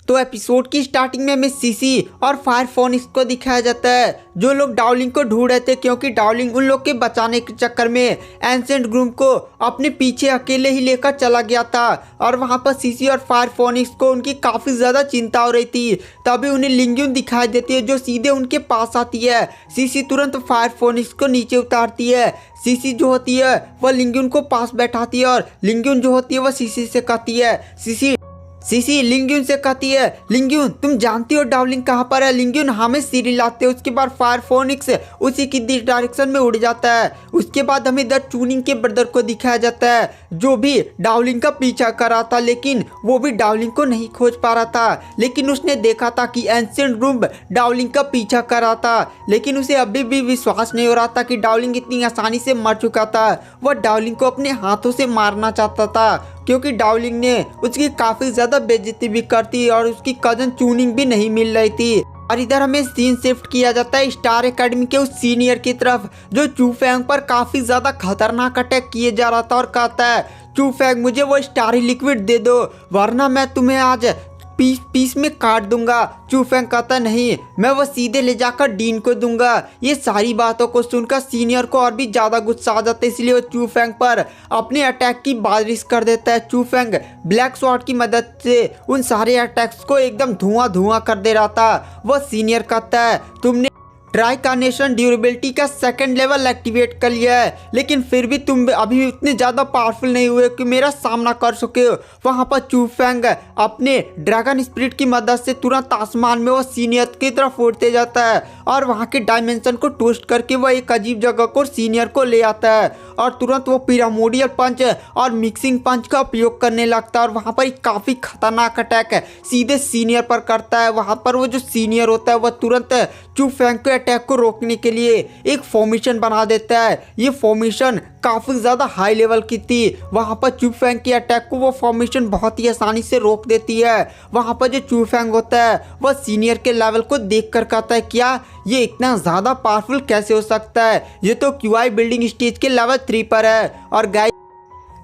तो एपिसोड की स्टार्टिंग में हमें सीसी और फायर फोनिक्स को दिखाया जाता है जो लोग डार्लिंग को ढूंढ रहे थे, क्योंकि डार्लिंग उन लोग के बचाने के चक्कर में एंसेंट ग्रूम को अपने पीछे अकेले ही लेकर चला गया था। और वहां पर सीसी और फायर फोनिक्स को उनकी काफ़ी ज़्यादा चिंता हो रही थी। तभी उन्हें लिंग्यून दिखाई देती है जो सीधे उनके पास आती है। सीसी तुरंत फायर फोनिक्स को नीचे उतारती है। सीसी जो होती है वह लिंग्यून को पास बैठाती है और लिंग्यून जो होती है वह सीसी से कहती है सीसी लिंग्यून से कहती है, लिंग्यून तुम जानती हो डार्लिंग कहाँ पर है। लिंग्यून हमें सीढ़ी लाते हैं। उसके बाद फायर फोनिक्स उसी की डायरेक्शन में उड़ जाता है। उसके बाद हमें द चूनिंग के ब्रदर को दिखाया जाता है जो भी डार्लिंग का पीछा कर रहा था, लेकिन वो भी डार्लिंग को नहीं खोज पा रहा था। लेकिन उसने देखा था कि एंसेंट ग्रूम डार्लिंग का पीछा कर रहा था, लेकिन उसे अभी भी विश्वास नहीं हो रहा था कि डार्लिंग इतनी आसानी से मर चुका था। वह डार्लिंग को अपने हाथों से मारना चाहता था, क्योंकि डार्लिंग ने उसकी काफ़ी ज़्यादा बेइज्जती भी करती और उसकी कजन चूनिंग भी नहीं मिल रही थी। और इधर हमें सीन शिफ्ट किया जाता है स्टार एकेडमी के उस सीनियर की तरफ जो चू फेंग पर काफ़ी ज़्यादा खतरनाक अटैक किए जा रहा था और कहता है, चू फेंग मुझे वो स्टारी लिक्विड दे दो वरना मैं तुम्हें आज पीस पीस में काट दूंगा। चू फेंग कहता नहीं, मैं वो सीधे ले जाकर डीन को दूंगा। ये सारी बातों को सुनकर सीनियर को और भी ज़्यादा गुस्सा आ जाता है, इसलिए वो चू फेंग पर अपने अटैक की बारिश कर देता है। चू फेंग ब्लैक स्वॉर्ड की मदद से उन सारे अटैक्स को एकदम धुआं धुआं कर दे रहा था। वह सीनियर कहता है, तुमने ट्राइकानेशन ड्यूरेबिलिटी का सेकंड लेवल एक्टिवेट कर लिया है, लेकिन फिर भी तुम अभी इतने ज़्यादा पावरफुल नहीं हुए कि मेरा सामना कर सके हो। वहाँ पर चू फेंग अपने ड्रैगन स्पिरिट की मदद से तुरंत आसमान में वो सीनियर की तरफ उड़ते जाता है और वहाँ के डायमेंशन को ट्विस्ट करके वह एक अजीब जगह को सीनियर को ले आता है और तुरंत वो पिरामिडल पंच और मिक्सिंग पंच का उपयोग करने लगता है और वहाँ पर एक काफ़ी खतरनाक अटैक सीधे सीनियर पर करता है। वहाँ पर वो जो सीनियर होता है वह तुरंत चू फेंग के अटैक को रोकने के लिए एक फॉर्मेशन बना देता है। ये फॉर्मेशन काफ़ी ज़्यादा हाई लेवल की थी। वहाँ पर चू फेंग के अटैक को वो फॉर्मेशन बहुत ही आसानी से रोक देती है। वहाँ पर जो चू फेंग होता है वह सीनियर के लेवल को देख कर कहता है, क्या ये इतना ज़्यादा पावरफुल कैसे हो सकता है, ये तो क्यूआई बिल्डिंग स्टेज के लेवल 3 पर है। और गाइस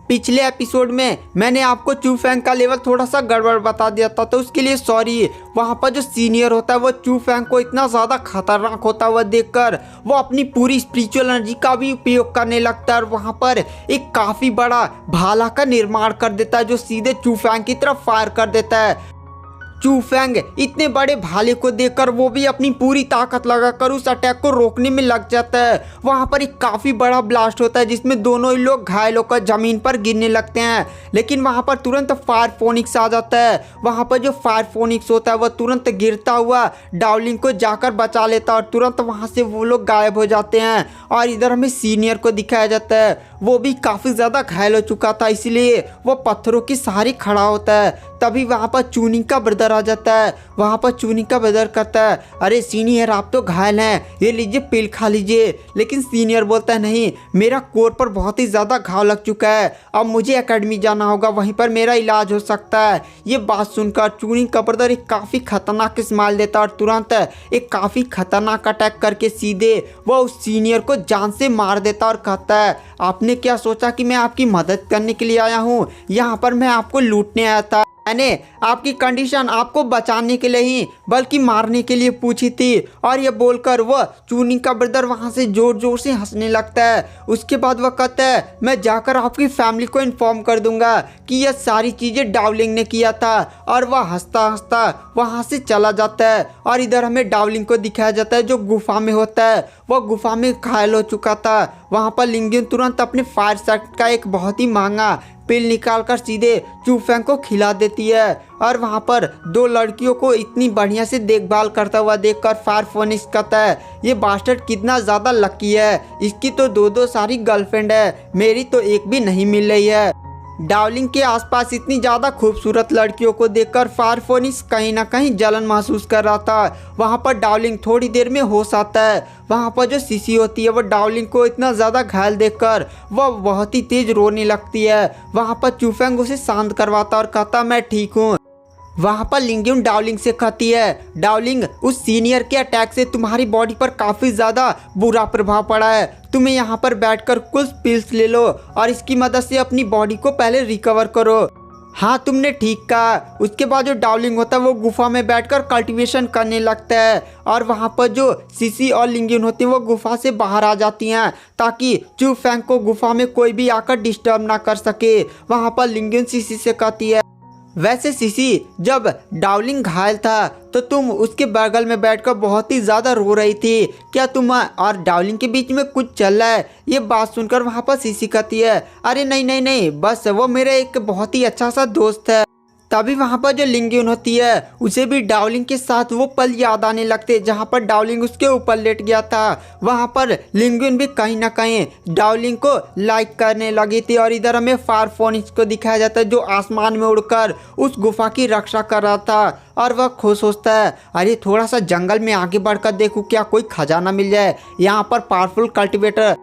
पिछले एपिसोड में मैंने आपको चू फेंग का लेवल थोड़ा सा गड़बड़ बता दिया था, तो उसके लिए सॉरी। वहाँ पर जो सीनियर होता है वो चू फेंग को इतना ज़्यादा खतरनाक होता हुआ देखकर वो अपनी पूरी स्पिरिचुअल एनर्जी का भी उपयोग करने लगता है और वहाँ पर एक काफ़ी बड़ा भाला का निर्माण कर देता है जो सीधे चू फेंग की तरफ फायर कर देता है। चू फेंग इतने बड़े भाले को देखकर वो भी अपनी पूरी ताकत लगाकर उस अटैक को रोकने में लग जाता है। वहाँ पर एक काफ़ी बड़ा ब्लास्ट होता है जिसमें दोनों ही लोग घायल होकर ज़मीन पर गिरने लगते हैं, लेकिन वहाँ पर तुरंत फायर फोनिक्स आ जाता है। वहाँ पर जो फायर फोनिक्स होता है वह तुरंत गिरता हुआ डार्लिंग को जाकर बचा लेता है और तुरंत वहाँ से वो लोग गायब हो जाते हैं। और इधर हमें सीनियर को दिखाया जाता है, वो भी काफ़ी ज़्यादा घायल हो चुका था, इसलिए वो पत्थरों के सहारे खड़ा होता है। तभी वहाँ पर चूनिंग का ब्रदर आ जाता है। वहाँ पर चूनिंग का ब्रदर कहता है, अरे सीनियर आप तो घायल हैं, ये लीजिए पिल खा लीजिए। लेकिन सीनियर बोलता है, नहीं मेरा कोर पर बहुत ही ज़्यादा घाव लग चुका है, अब मुझे एकेडमी जाना होगा, वहीं पर मेरा इलाज हो सकता है। ये बात सुनकर चूनिंग का ब्रदर एक काफ़ी खतरनाक स्माइल देता है और तुरंत एक काफ़ी खतरनाक अटैक करके सीधे वह उस सीनियर को जान से मार देता और कहता है, आपने क्या सोचा कि मैं आपकी मदद करने के लिए आया हूँ? यहाँ पर मैं आपको लूटने आया था। मैंने आपकी कंडीशन आपको बचाने के लिए ही बल्कि मारने के लिए पूछी थी। और ये बोलकर वह चूनिंग का ब्रदर वहाँ से जोर जोर से हंसने लगता है। उसके बाद वह कहता है, मैं जाकर आपकी फैमिली को इन्फॉर्म कर दूंगा कि यह सारी चीज़ें डार्लिंग ने किया था। और वह हंसता हंसता वहाँ से चला जाता है। और इधर हमें डार्लिंग को दिखाया जाता है जो गुफा में होता है। वह गुफा में घायल हो चुका था। वहाँ पर लिंग्यून तुरंत अपने फायर सेट का एक बहुत ही महंगा पिल निकालकर सीधे चू फेंग को खिला देती है। और वहाँ पर दो लड़कियों को इतनी बढ़िया से देखभाल करता हुआ देखकर फायर फोनिक्स कहता है, ये बास्टर्ड कितना ज़्यादा लकी है, इसकी तो दो सारी गर्लफ्रेंड है, मेरी तो एक भी नहीं मिल रही है। डार्लिंग के आसपास इतनी ज़्यादा खूबसूरत लड़कियों को देखकर फायर फोनिक्स कहीं ना कहीं जलन महसूस कर रहा था। वहाँ पर डार्लिंग थोड़ी देर में होश आता है। वहाँ पर जो सीसी होती है वह डार्लिंग को इतना ज़्यादा घायल देखकर वह बहुत ही तेज़ रोने लगती है। वहाँ पर चू फेंग उसे शांत करवाता और कहता, मैं ठीक हूँ। वहाँ पर लिंग्यून डार्लिंग से कहती है, डार्लिंग उस सीनियर के अटैक से तुम्हारी बॉडी पर काफ़ी ज़्यादा बुरा प्रभाव पड़ा है, तुम्हें यहाँ पर बैठकर कुछ पिल्स ले लो और इसकी मदद से अपनी बॉडी को पहले रिकवर करो। हाँ तुमने ठीक कहा। उसके बाद जो डाउलिंग होता है वो गुफा में बैठकर कल्टीवेशन करने लगता है और वहाँ पर जो सीसी और लिंगुन होती हैं वो गुफा से बाहर आ जाती हैं ताकि चू फैंग को गुफा में कोई भी आकर डिस्टर्ब ना कर सके। वहाँ पर लिंगुन सीसी से कहती है, वैसे सीसी जब डाउलिंग घायल था तो तुम उसके बगल में बैठकर बहुत ही ज़्यादा रो रही थी, क्या तुम और डाउलिंग के बीच में कुछ चल रहा है? ये बात सुनकर वहाँ पर सीसी कहती है, अरे नहीं नहीं नहीं, बस वो मेरा एक बहुत ही अच्छा सा दोस्त है। तभी वहाँ पर जो लिंगुन होती है उसे भी डाउलिंग के साथ वो पल याद आने लगते जहाँ पर डाउलिंग उसके ऊपर लेट गया था। वहाँ पर लिंगुन भी कहीं ना कहीं डाउलिंग को लाइक करने लगी थी और इधर हमें फायरफोनिक्स को दिखाया जाता है जो आसमान में उड़कर उस गुफा की रक्षा कर रहा था और वह खुश होता है, अरे थोड़ा सा जंगल में आगे बढ़कर देखूँ क्या कोई खजाना मिल जाए। यहाँ पर पावरफुल कल्टिवेटर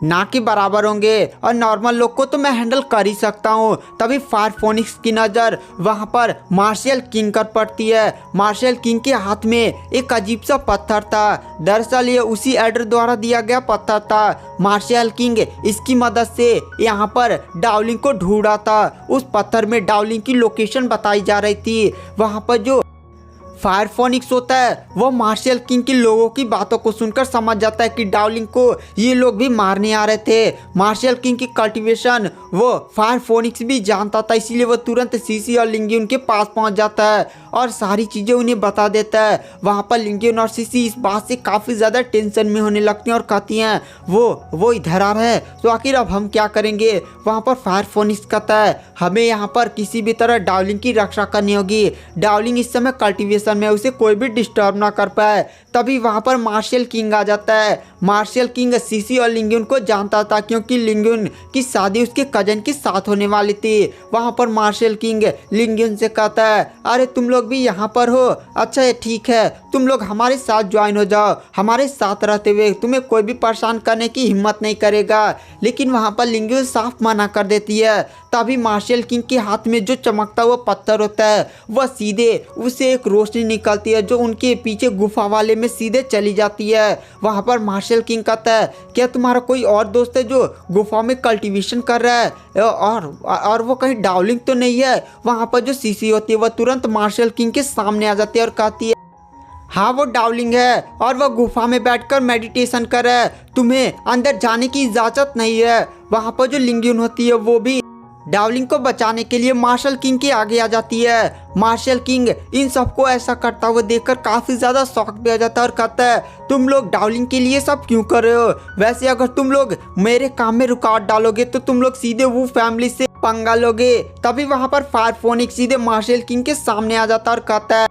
ना के बराबर होंगे और नॉर्मल लोग को तो मैं हैंडल कर ही सकता हूँ। तभी फायरफोनिक्स की नज़र वहाँ पर मार्शल किंग पर पड़ती है। मार्शल किंग के हाथ में एक अजीब सा पत्थर था, दरअसल ये उसी एडर द्वारा दिया गया पत्थर था। मार्शल किंग इसकी मदद से यहाँ पर डाउलिंग को ढूंढा था। उस पत्थर में डाउलिंग की लोकेशन बताई जा रही थी। वहाँ पर जो फायरफोनिक्स होता है वो मार्शल किंग के लोगों की बातों को सुनकर समझ जाता है कि डाउलिंग को ये लोग भी मारने आ रहे थे। मार्शल किंग की कल्टीवेशन वो फायरफोनिक्स भी जानता था, इसीलिए वो तुरंत सीसी और लिंगुन के पास पहुंच जाता है और सारी चीज़ें उन्हें बता देता है। वहाँ पर लिंगुन और सीसी इस बात से काफ़ी ज़्यादा टेंशन में होने लगती हैं और कहती हैं वो इधर आ रहा है तो आखिर अब हम क्या करेंगे। वहाँ पर फायरफोनिक्स कहता है हमें यहाँ पर किसी भी तरह डाउलिंग की रक्षा करनी होगी। डाउलिंग इस समय कल्टीवेशन में उसे कोई भी डिस्टर्ब ना कर पाए। तभी वहां पर मार्शल किंग आ जाता है। मार्शल किंग सीसी और लिंगुन को जानता था क्योंकि लिंगुन की शादी उसके कजन के साथ होने वाली थी। वहां पर मार्शल किंग लिंगुन से कहता है, अरे तुम लोग भी यहाँ पर हो, अच्छा ठीक है तुम लोग हमारे साथ ज्वाइन हो जाओ, हमारे साथ रहते हुए तुम्हें कोई भी परेशान करने की हिम्मत नहीं करेगा। लेकिन वहां पर लिंगुन साफ मना कर देती है। तभी मार्शल किंग के हाथ में जो चमकता हुआ पत्थर होता है वह सीधे उसे एक रोशनी निकलती है जो उनके पीछे गुफा वाले में सीधे चली जाती है। वहाँ पर मार्शल किंग कहता है, क्या तुम्हारा कोई और दोस्त है जो गुफा में कल्टीवेशन कर रहा है और वो कहीं डाउलिंग तो नहीं है? वहाँ पर जो सीसी होती है वह तुरंत मार्शल किंग के सामने आ जाती है और कहती है, हाँ वो डाउलिंग है और वह गुफा में बैठकर मेडिटेशन कर रहा है, तुम्हें अंदर जाने की इजाज़त नहीं है। वहाँ पर जो लिंगुन होती है वो भी डाउलिंग को बचाने के लिए मार्शल किंग के आगे आ जाती है। मार्शल किंग इन सबको ऐसा करता हुआ देखकर काफ़ी ज़्यादा शॉक भी आ जाता है और कहता है, तुम लोग डाउलिंग के लिए सब क्यों कर रहे हो? वैसे अगर तुम लोग मेरे काम में रुकावट डालोगे तो तुम लोग सीधे वो फैमिली से पंगा लोगे। तभी वहाँ पर फायरफोनिक्स सीधे मार्शल किंग के सामने आ जाता है और कहता है,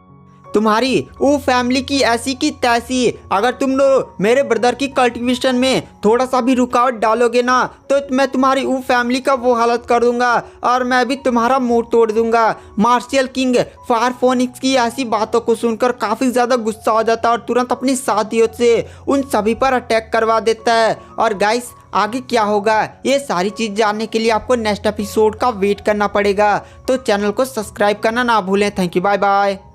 तुम्हारी वो फैमिली की ऐसी की तैसी, अगर तुम लोग मेरे ब्रदर की कल्टीवेशन में थोड़ा सा भी रुकावट डालोगे ना तो मैं तुम्हारी वो फैमिली का वो हालत कर दूंगा और मैं भी तुम्हारा मुंह तोड़ दूंगा। मार्शल किंग फायरफोनिक्स की ऐसी बातों को सुनकर काफ़ी ज़्यादा गुस्सा हो जाता है और तुरंत अपनी साथियों से उन सभी पर अटैक करवा देता है। और गाइस आगे क्या होगा ये सारी चीज़ जानने के लिए आपको नेक्स्ट एपिसोड का वेट करना पड़ेगा, तो चैनल को सब्सक्राइब करना ना भूलें। Thank you, bye bye.